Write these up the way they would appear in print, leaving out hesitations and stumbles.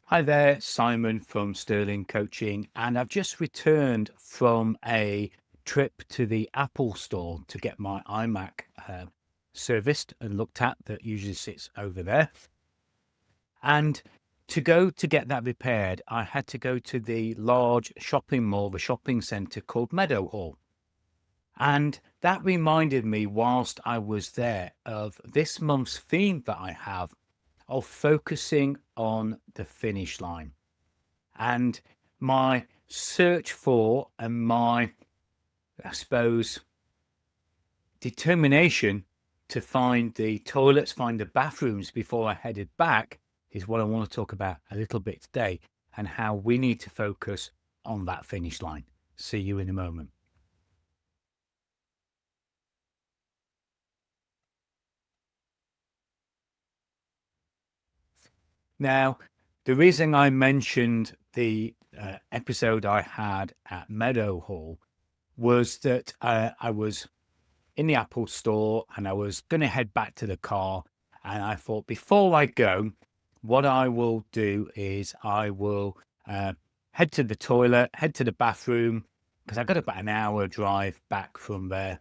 Hi there, Simon from Sterling Coaching, and I've just returned from a trip to the Apple store to get my iMac serviced and looked at. That usually sits over there. And to go to get that repaired, I had to go to the large shopping mall, the shopping centre called Meadow Hall. And that reminded me, whilst I was there, of this month's theme that I have of focusing on the finish line. And my search for and my, I suppose, determination to find the toilets, find the bathrooms before I headed back is what I want to talk about a little bit today, and how we need to focus on that finish line. See you in a moment. Now, the reason I mentioned the episode I had at Meadow Hall was that I was in the Apple store and I was going to head back to the car. And I thought, before I go, what I will do is I will head to the toilet, head to the bathroom, because I got about an hour drive back from there.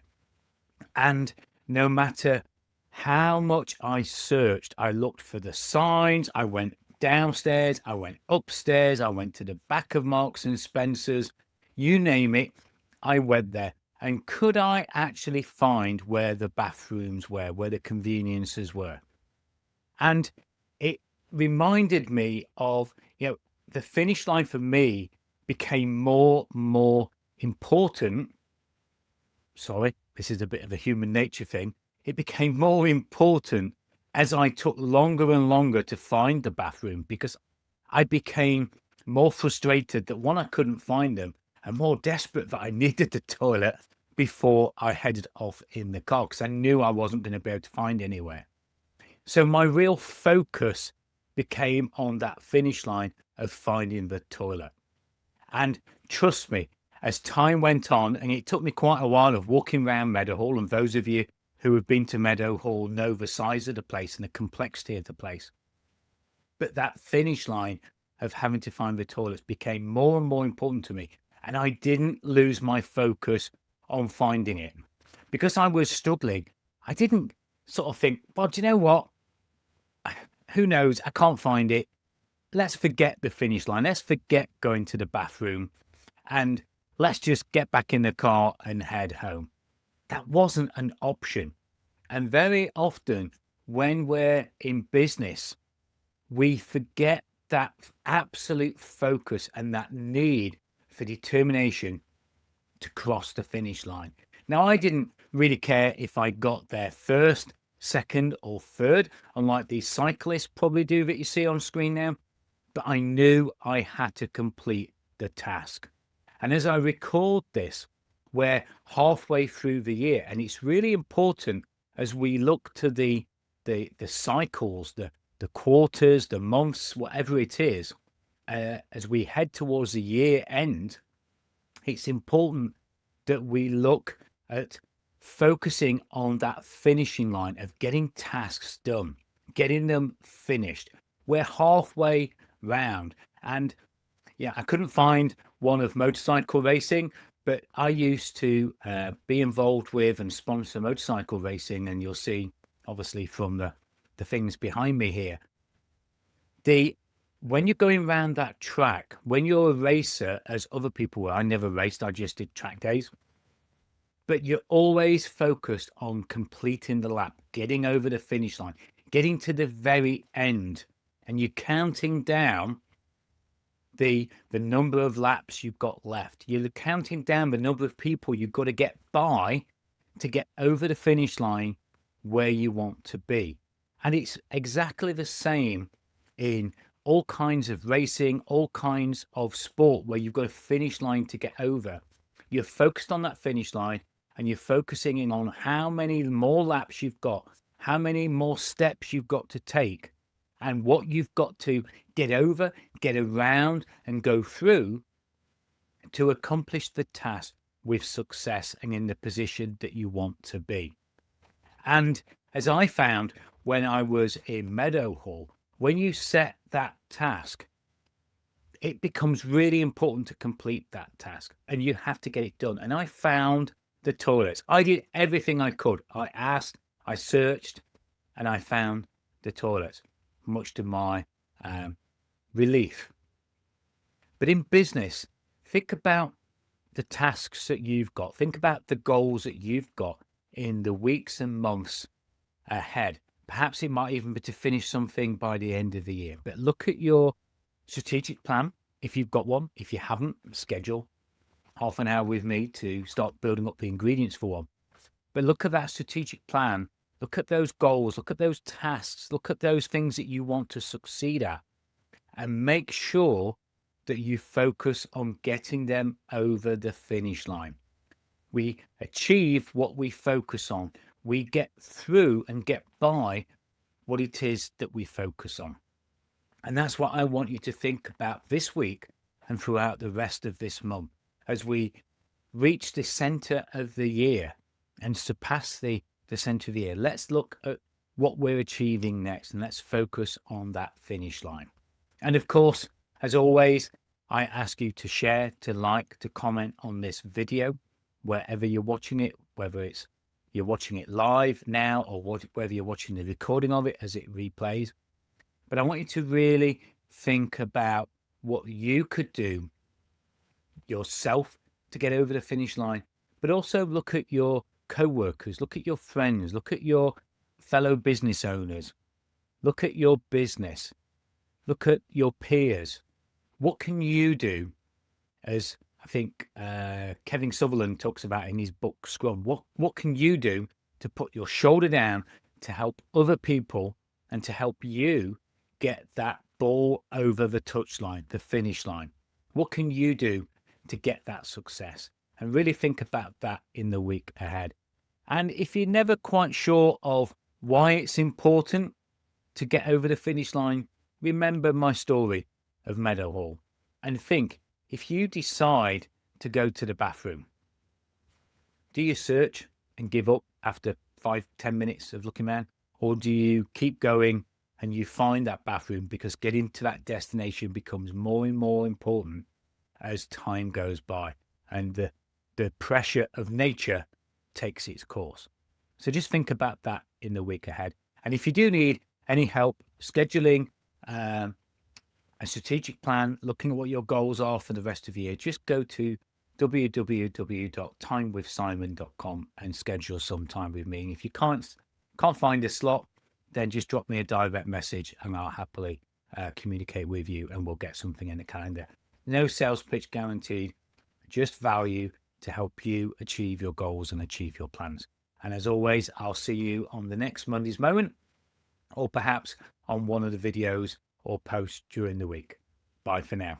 And no matter how much I searched, I looked for the signs, I went downstairs, I went upstairs, I went to the back of Marks and Spencer's, you name it, I went there. And could I actually find where the bathrooms were, where the conveniences were? And it reminded me of, the finish line for me became more and more important. Sorry, this is a bit of a human nature thing. It became more important as I took longer and longer to find the bathroom, because I became more frustrated that, one, I couldn't find them, and more desperate that I needed the toilet before I headed off in the car, because I knew I wasn't going to be able to find anywhere. So my real focus became on that finish line of finding the toilet. And trust me, as time went on, and it took me quite a while of walking around Meadow Hall, and those of you who have been to Meadow Hall know the size of the place and the complexity of the place. But that finish line of having to find the toilets became more and more important to me. And I didn't lose my focus on finding it. Because I was struggling, I didn't sort of think, well, do you know what? Who knows? I can't find it. Let's forget the finish line. Let's forget going to the bathroom, and let's just get back in the car and head home. That wasn't an option. And very often when we're in business, we forget that absolute focus and that need for determination to cross the finish line. Now, I didn't really care if I got there first, second, or third, unlike these cyclists probably do that you see on screen now. But I knew I had to complete the task. And as I record this, we're halfway through the year, and it's really important as we look to the cycles, the quarters, the months, whatever it is, as we head towards the year end. It's important that we look at focusing on that finishing line of getting tasks done, getting them finished. We're halfway round, and I couldn't find one of motorcycle racing, but I used to be involved with and sponsor motorcycle racing, and you'll see obviously from the things behind me here, when you're going around that track, when you're a racer, as other people were, I never raced, I just did track days, but you're always focused on completing the lap, getting over the finish line, getting to the very end, and you're counting down the number of laps you've got left. You're counting down the number of people you've got to get by to get over the finish line where you want to be. And it's exactly the same in all kinds of racing, all kinds of sport, where you've got a finish line to get over. You're focused on that finish line, and you're focusing in on how many more laps you've got, how many more steps you've got to take, and what you've got to get over, get around, and go through to accomplish the task with success and in the position that you want to be. And as I found when I was in Meadow Hall, when you set that task, it becomes really important to complete that task, and you have to get it done. And I found the toilets. I did everything I could. I asked, I searched, and I found the toilets, much to my relief. But in business, think about the tasks that you've got. Think about the goals that you've got in the weeks and months ahead. Perhaps it might even be to finish something by the end of the year. But look at your strategic plan, if you've got one. If you haven't, schedule half an hour with me to start building up the ingredients for one. But look at that strategic plan. Look at those goals. Look at those tasks. Look at those things that you want to succeed at, and make sure that you focus on getting them over the finish line. We achieve what we focus on. We get through and get by what it is that we focus on. And that's what I want you to think about this week and throughout the rest of this month as we reach the center of the year and surpass the center of the year. Let's look at what we're achieving next, and let's focus on that finish line. And of course, as always, I ask you to share, to like, to comment on this video, wherever you're watching it, whether you're watching it live now or whether you're watching the recording of it as it replays. But I want you to really think about what you could do yourself to get over the finish line, but also look at your co-workers, look at your friends, look at your fellow business owners, look at your business, look at your peers. What can you do, as I think Kevin Sutherland talks about in his book Scrum? What can you do to put your shoulder down to help other people and to help you get that ball over the touchline, the finish line? What can you do to get that success? And really think about that in the week ahead. And if you're never quite sure of why it's important to get over the finish line, remember my story of Meadow Hall and think, if you decide to go to the bathroom, do you search and give up after 5-10 minutes of looking around? Or do you keep going and you find that bathroom, because getting to that destination becomes more and more important as time goes by and the pressure of nature takes its course? So just think about that in the week ahead. And if you do need any help scheduling a strategic plan, looking at what your goals are for the rest of the year, just go to www.timewithsimon.com and schedule some time with me. And if you can't find a slot, then just drop me a direct message and I'll happily communicate with you and we'll get something in the calendar. No sales pitch guaranteed, just value to help you achieve your goals and achieve your plans. And as always, I'll see you on the next Monday's Moment, or perhaps on one of the videos or posts during the week. Bye for now.